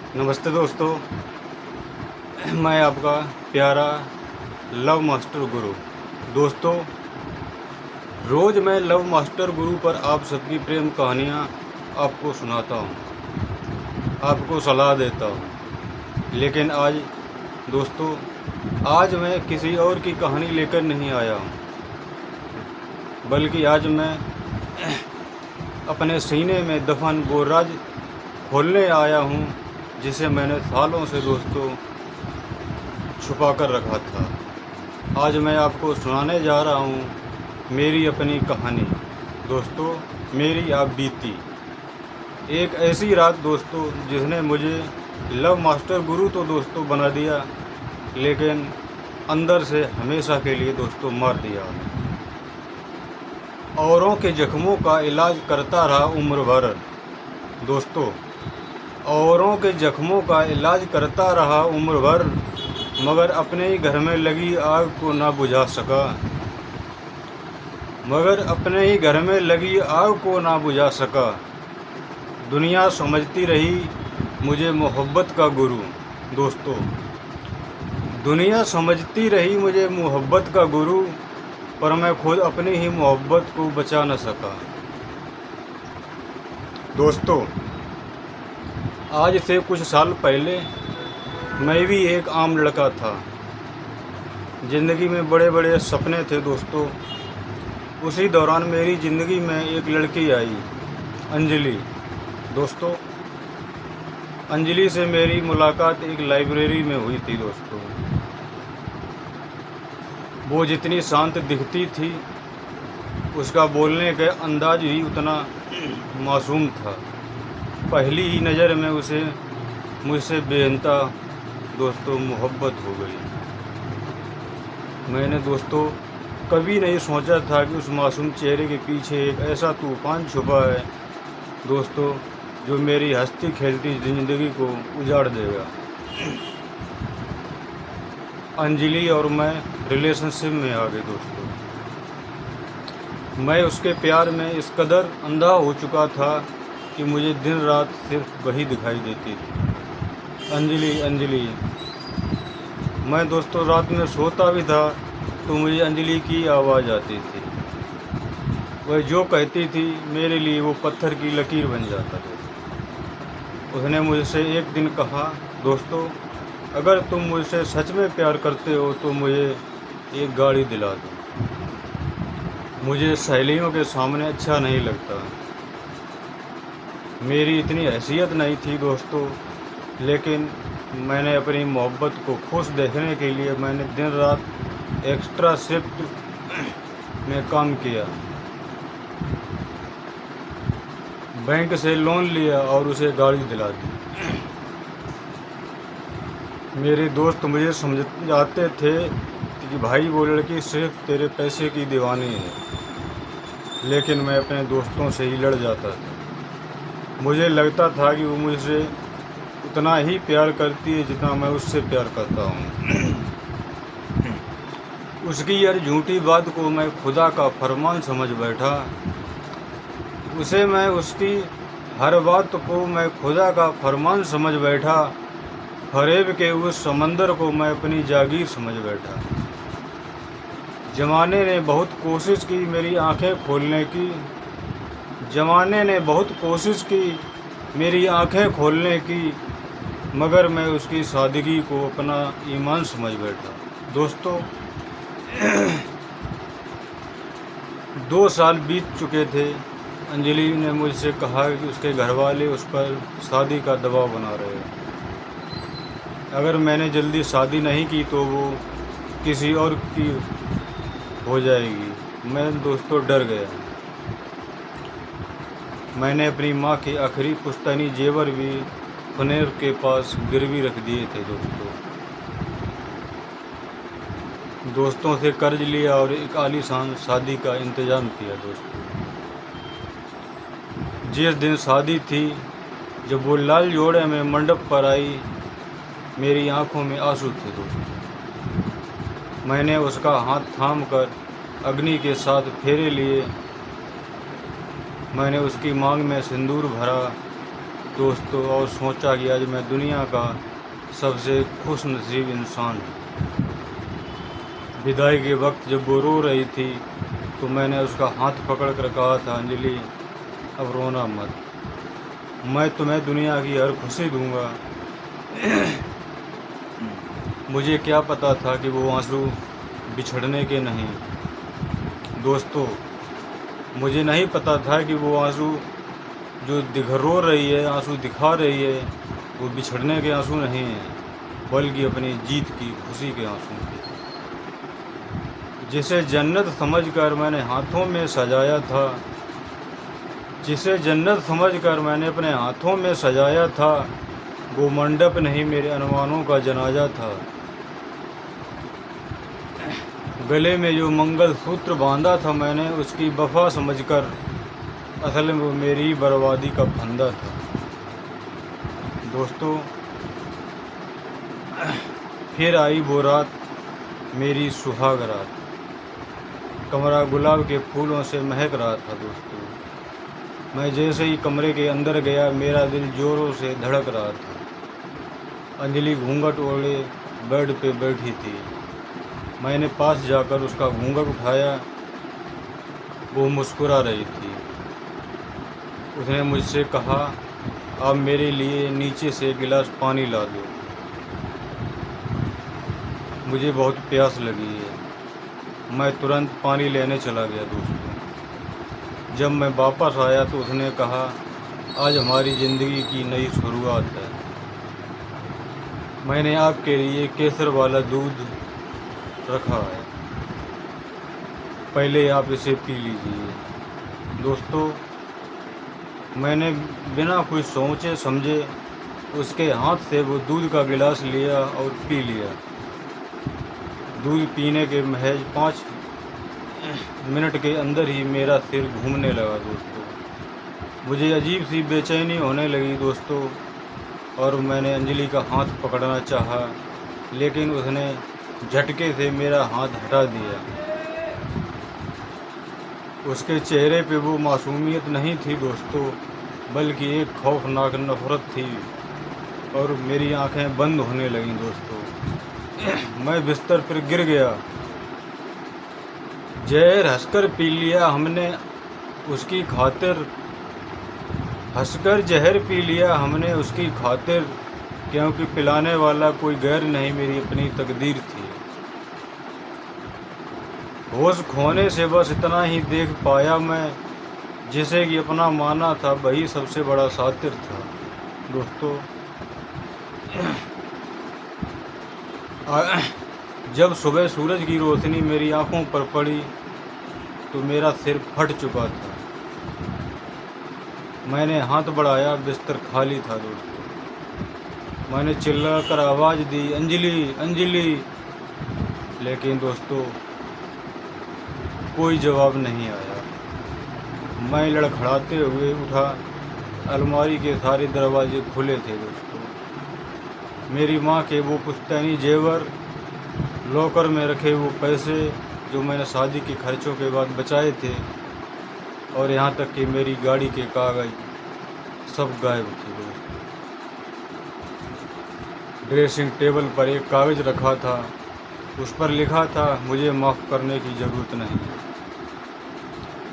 नमस्ते दोस्तों, मैं आपका प्यारा लव मास्टर गुरु। दोस्तों, रोज़ मैं लव मास्टर गुरु पर आप सबकी प्रेम कहानियाँ आपको सुनाता हूँ, आपको सलाह देता हूँ। लेकिन आज दोस्तों, आज मैं किसी और की कहानी लेकर नहीं आया हूँ, बल्कि आज मैं अपने सीने में दफन वो राज खोलने आया हूँ जिसे मैंने सालों से दोस्तों छुपा कर रखा था। आज मैं आपको सुनाने जा रहा हूँ मेरी अपनी कहानी। दोस्तों, मेरी आप बीती एक ऐसी रात दोस्तों जिसने मुझे लव मास्टर गुरु तो दोस्तों बना दिया, लेकिन अंदर से हमेशा के लिए दोस्तों मार दिया। औरों के जख्मों का इलाज करता रहा उम्र भर दोस्तों, औरों के जख्मों का इलाज करता रहा उम्र भर, मगर अपने ही घर में लगी आग को ना बुझा सका। मगर अपने ही घर में लगी आग को ना बुझा सका। दुनिया समझती रही मुझे मोहब्बत का गुरु दोस्तों, दुनिया समझती रही मुझे मोहब्बत का गुरु, पर मैं खुद अपनी ही मोहब्बत को बचा न सका। दोस्तों, आज से कुछ साल पहले मैं भी एक आम लड़का था। ज़िंदगी में बड़े बड़े सपने थे दोस्तों। उसी दौरान मेरी ज़िंदगी में एक लड़की आई, अंजलि। दोस्तों, अंजलि से मेरी मुलाकात एक लाइब्रेरी में हुई थी दोस्तों। वो जितनी शांत दिखती थी, उसका बोलने का अंदाज ही उतना मासूम था। पहली ही नज़र में उसे मुझसे बेइंतहा दोस्तों मोहब्बत हो गई। मैंने दोस्तों कभी नहीं सोचा था कि उस मासूम चेहरे के पीछे एक ऐसा तूफान छुपा है दोस्तों, जो मेरी हंसती खेलती ज़िंदगी को उजाड़ देगा। अंजलि और मैं रिलेशनशिप में आ गए दोस्तों। मैं उसके प्यार में इस कदर अंधा हो चुका था कि मुझे दिन रात सिर्फ वही दिखाई देती थी, अंजलि अंजलि। मैं दोस्तों रात में सोता भी था तो मुझे अंजलि की आवाज़ आती थी। वह जो कहती थी मेरे लिए वो पत्थर की लकीर बन जाता था। उसने मुझसे एक दिन कहा, दोस्तों, अगर तुम मुझसे सच में प्यार करते हो तो मुझे एक गाड़ी दिला दो। मुझे सहेलियों के सामने अच्छा नहीं लगता। मेरी इतनी हैसियत नहीं थी दोस्तों, लेकिन मैंने अपनी मोहब्बत को खुश देखने के लिए मैंने दिन रात एक्स्ट्रा शिफ्ट में काम किया, बैंक से लोन लिया और उसे गाड़ी दिला दी। मेरे दोस्त मुझे समझाते थे कि भाई वो लड़की सिर्फ तेरे पैसे की दीवानी है, लेकिन मैं अपने दोस्तों से ही लड़ जाता था। मुझे लगता था कि वो मुझसे उतना ही प्यार करती है जितना मैं उससे प्यार करता हूँ। उसकी हर झूठी बात को मैं खुदा का फरमान समझ बैठा। उसकी हर बात को मैं खुदा का फरमान समझ बैठा। फरेब के उस समंदर को मैं अपनी जागीर समझ बैठा। ज़माने ने बहुत कोशिश की मेरी आंखें खोलने की, ज़माने ने बहुत कोशिश की मेरी आंखें खोलने की, मगर मैं उसकी सादगी को अपना ईमान समझ बैठा। दोस्तों, 2 साल बीत चुके थे। अंजलि ने मुझसे कहा कि उसके घरवाले उस पर शादी का दबाव बना रहे हैं। अगर मैंने जल्दी शादी नहीं की तो वो किसी और की हो जाएगी। मैं दोस्तों डर गया। मैंने अपनी माँ के आखिरी पुश्तैनी जेवर भी फनेर के पास गिरवी रख दिए थे दोस्तों से कर्ज लिया और एक आलीशान शादी का इंतज़ाम किया दोस्तों। जिस दिन शादी थी, जब वो लाल जोड़े में मंडप पर आई, मेरी आंखों में आंसू थे दोस्तों। मैंने उसका हाथ थाम कर अग्नि के साथ फेरे लिए। मैंने उसकी मांग में सिंदूर भरा। दोस्तों, और सोचा कि आज मैं दुनिया का सबसे खुश नसीब इंसान हूँ। विदाई के वक्त जब वो रो रही थी तो मैंने उसका हाथ पकड़ कर कहा था, अंजलि अब रोना मत, मैं तुम्हें दुनिया की हर खुशी दूंगा। मुझे क्या पता था कि वो आंसू बिछड़ने के नहीं। दोस्तों, मुझे नहीं पता था कि वो आंसू जो रो रही है, आंसू दिखा रही है, वो बिछड़ने के आंसू नहीं हैं, बल्कि अपनी जीत की खुशी के आंसू हैं, जिसे जन्नत समझकर मैंने हाथों में सजाया था, जिसे जन्नत समझकर मैंने अपने हाथों में सजाया था, वो मंडप नहीं मेरे अरमानों का जनाजा था। गले में जो मंगल सूत्र बांधा था मैंने, उसकी वफा समझकर असल में वो मेरी बर्बादी का फंदा था। दोस्तों, फिर आई वो रात, मेरी सुहाग रात, कमरा गुलाब के फूलों से महक रहा था। दोस्तों, मैं जैसे ही कमरे के अंदर गया, मेरा दिल जोरों से धड़क रहा था। अंजलि घूंघट ओढ़े बेड पे बैठी थी। मैंने पास जाकर उसका घूंघट उठाया, वो मुस्कुरा रही थी। उसने मुझसे कहा, आप मेरे लिए नीचे से एक गिलास पानी ला दो, मुझे बहुत प्यास लगी है। मैं तुरंत पानी लेने चला गया। दोस्तों, जब मैं वापस आया तो उसने कहा, आज हमारी ज़िंदगी की नई शुरुआत है, मैंने आपके लिए केसर वाला दूध रखा है, पहले आप इसे पी लीजिए। दोस्तों, मैंने बिना कुछ सोचे समझे उसके हाथ से वो दूध का गिलास लिया और पी लिया। दूध पीने के महज 5 मिनट के अंदर ही मेरा सिर घूमने लगा। दोस्तों, मुझे अजीब सी बेचैनी होने लगी। दोस्तों, और मैंने अंजलि का हाथ पकड़ना चाहा, लेकिन उसने झटके से मेरा हाथ हटा दिया। उसके चेहरे पे वो मासूमियत नहीं थी दोस्तों, बल्कि एक खौफनाक नफरत थी, और मेरी आंखें बंद होने लगीं। दोस्तों, मैं बिस्तर पर गिर गया। जहर हंसकर पी लिया हमने उसकी खातिर, हंसकर जहर पी लिया हमने उसकी खातिर, क्योंकि पिलाने वाला कोई गैर नहीं, मेरी अपनी तकदीर थी। होश खोने से बस इतना ही देख पाया मैं, जिसे कि अपना माना था वही सबसे बड़ा सातिर था। दोस्तों, जब सुबह सूरज की रोशनी मेरी आंखों पर पड़ी तो मेरा सिर फट चुका था। मैंने हाथ बढ़ाया, बिस्तर खाली था। दोस्तों, मैंने चिल्लाकर आवाज़ दी, अंजलि अंजलि, लेकिन दोस्तों कोई जवाब नहीं आया। मैं लड़खड़ाते हुए उठा, अलमारी के सारे दरवाजे खुले थे। दोस्तों, मेरी माँ के वो पुश्तैनी जेवर, लॉकर में रखे वो पैसे जो मैंने शादी के खर्चों के बाद बचाए थे, और यहाँ तक कि मेरी गाड़ी के कागज़ सब गायब थे। दोस्तों, ड्रेसिंग टेबल पर एक कागज़ रखा था, उस पर लिखा था, मुझे माफ़ करने की ज़रूरत नहीं,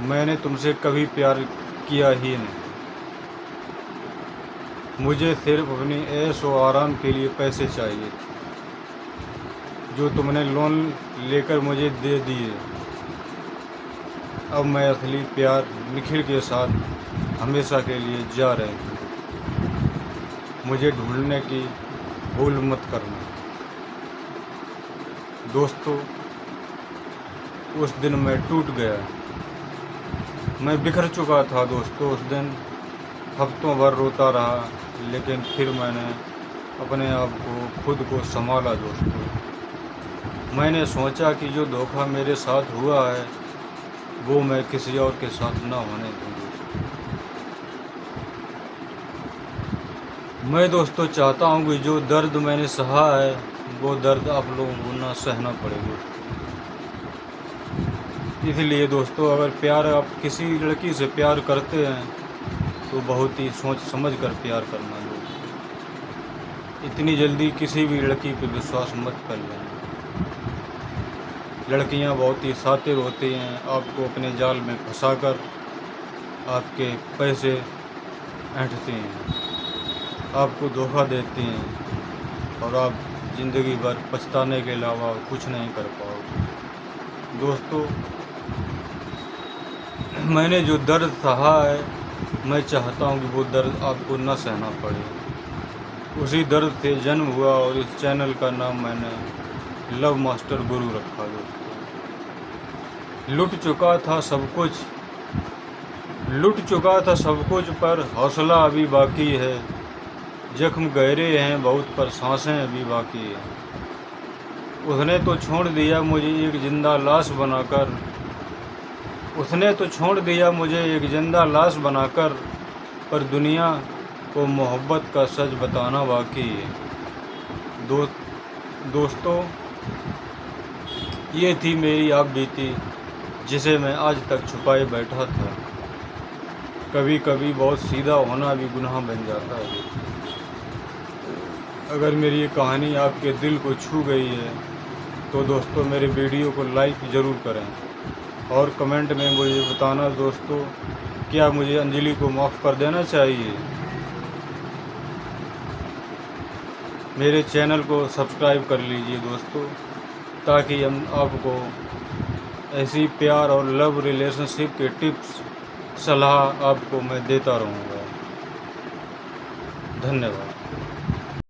मैंने तुमसे कभी प्यार किया ही नहीं, मुझे सिर्फ अपनी ऐश और आराम के लिए पैसे चाहिए जो तुमने लोन लेकर मुझे दे दिए। अब मैं असली प्यार निखिल के साथ हमेशा के लिए जा रहे हूँ, मुझे ढूंढने की भूल मत करना। दोस्तों, उस दिन मैं टूट गया, मैं बिखर चुका था। दोस्तों, उस दिन हफ्तों भर रोता रहा, लेकिन फिर मैंने अपने आप को खुद को संभाला। दोस्तों, मैंने सोचा कि जो धोखा मेरे साथ हुआ है वो मैं किसी और के साथ ना होने दूँ। मैं दोस्तों चाहता हूँ कि जो दर्द मैंने सहा है वो दर्द आप लोगों को ना सहना पड़े। इसलिए दोस्तों, अगर प्यार आप किसी लड़की से प्यार करते हैं तो बहुत ही सोच समझ कर प्यार करना लोग। इतनी जल्दी किसी भी लड़की पर विश्वास मत कर लेना। लड़कियां बहुत ही शातिर होती हैं, आपको अपने जाल में फंसाकर आपके पैसे ऐंठती हैं, आपको धोखा देती हैं और आप ज़िंदगी भर पछताने के अलावा कुछ नहीं कर पाओगे। दोस्तों, मैंने जो दर्द सहा है, मैं चाहता हूँ कि वो दर्द आपको न सहना पड़े। उसी दर्द से जन्म हुआ और इस चैनल का नाम मैंने लव मास्टर गुरु रखा। दोस्तों, लुट चुका था सब कुछ पर हौसला अभी बाकी है। जख्म गहरे हैं बहुत पर सांसें अभी बाकी हैं। उसने तो छोड़ दिया मुझे एक जिंदा लाश बनाकर, पर दुनिया को मोहब्बत का सच बताना बाकी है। दोस्तों, ये थी मेरी आप बीती, जिसे मैं आज तक छुपाए बैठा था। कभी कभी बहुत सीधा होना भी गुनाह बन जाता है। अगर मेरी ये कहानी आपके दिल को छू गई है तो दोस्तों मेरे वीडियो को लाइक ज़रूर करें और कमेंट में मुझे बताना दोस्तों, क्या मुझे अंजलि को माफ़ कर देना चाहिए। मेरे चैनल को सब्सक्राइब कर लीजिए दोस्तों, ताकि हम आपको ऐसी प्यार और लव रिलेशनशिप के टिप्स सलाह आपको मैं देता रहूँगा। धन्यवाद।